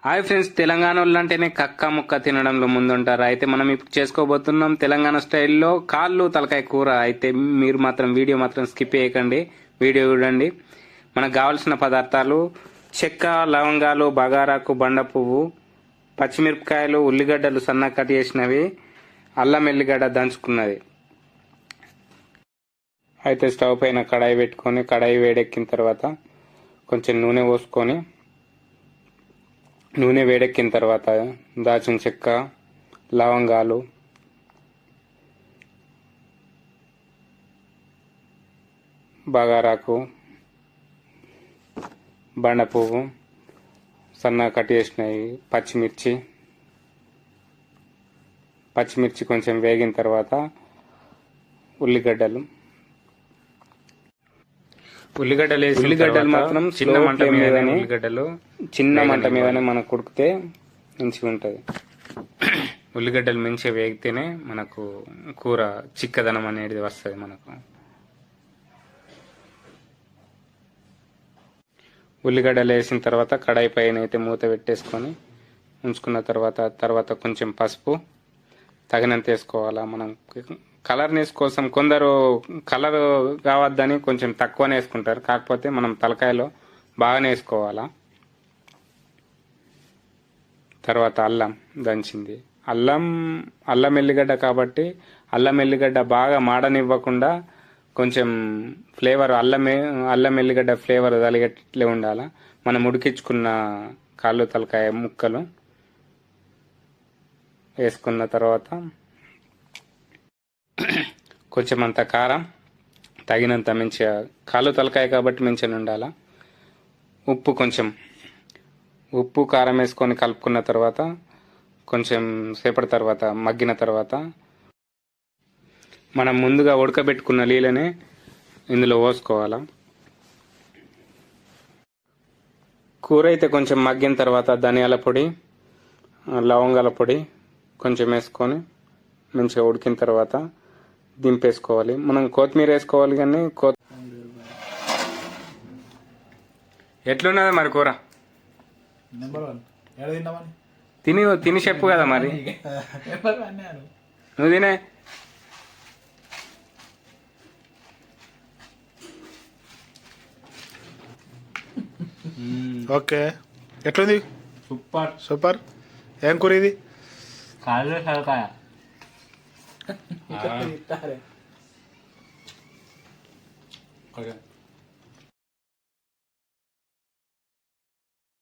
Hi friends, Telangana వాళ్ళు అంటేనే కక్క ముక్క తినడంలో ముందుంటారు. అయితే మనం ఇప్పుడు చేసుకోబోతున్నాం తెలంగాణ స్టైల్లో కాళ్ళు తలకాయ కూర. అయితే మీరు మాత్రం వీడియో మాత్రం స్కిప్ చేయకండి, వీడియో చూడండి. మనకు కావాల్సిన పదార్థాలు: చెక్క, లవంగాలు, బగారాకు, బండ పువ్వు, పచ్చిమిరపకాయలు, ఉల్లిగడ్డలు సన్నగా కట్ చేసినవి, అల్లం ఎల్లిగడ్డ దంచుకున్నది. అయితే స్టవ్ పైన కడాయి పెట్టుకొని, కడాయి వేడెక్కిన తర్వాత కొంచెం నూనె పోసుకొని, నూనె వేడెక్కిన తర్వాత దాచిన చెక్క, లవంగాలు, బగారాకు, బండ పువ్వు, సన్నగా కట్ చేసినవి, పచ్చిమిర్చి కొంచెం వేగిన తర్వాత ఉల్లిగడ్డలు మాత్రం చిన్న మంట మీదనే మనకు ఉడికితే మంచిగా ఉంటుంది. ఉల్లిగడ్డలు మంచిగా వేగితేనే మనకు కూర చిక్కదనం అనేది వస్తుంది. మనకు ఉల్లిగడ్డలు వేసిన తర్వాత కడాయి పైన అయితే మూత పెట్టేసుకొని ఉంచుకున్న తర్వాత కొంచెం పసుపు తగినంత వేసుకోవాలా. మనం కలర్నెస్ కోసం కొందరు కలర్ కావద్దని కొంచెం తక్కువనే వేసుకుంటారు, కాకపోతే మనం తలకాయలో బాగానే వేసుకోవాలా. తర్వాత అల్లం దంచింది, అల్లం ఎల్లిగడ్డ కాబట్టి అల్లం ఎల్లిగడ్డ బాగా మాడనివ్వకుండా కొంచెం ఫ్లేవర్ అల్లం ఎల్లిగడ్డ ఫ్లేవర్ తలిగట్లే ఉండాలా. మనం ఉడికించుకున్న కాళ్ళు తలకాయ ముక్కలు వేసుకున్న తర్వాత కొంచెం అంత కారం తగినంత, మంచిగా కాళ్ళు తలకాయ కాబట్టి మంచిగా ఉండాలా. ఉప్పు కారం వేసుకొని కలుపుకున్న తర్వాత కొంచెం సేపటి తర్వాత మగ్గిన తర్వాత మనం ముందుగా ఉడకబెట్టుకున్న నీళ్ళని ఇందులో పోసుకోవాలా. కూర అయితే కొంచెం మగ్గిన తర్వాత ధనియాల పొడి, లవంగాల పొడి కొంచెం వేసుకొని మంచిగా ఉడికిన తర్వాత దింపేసుకోవాలి. మనం కొత్తిమీర వేసుకోవాలి, కానీ ఎట్లున్నది మరి కూర? తిని చెప్పు కదా మరి. నువ్వు తినే. ఓకే, ఎట్లుంది? Super super. ఏం కూర ఇది? కాళ్ళు తలకాయ. ఓకే.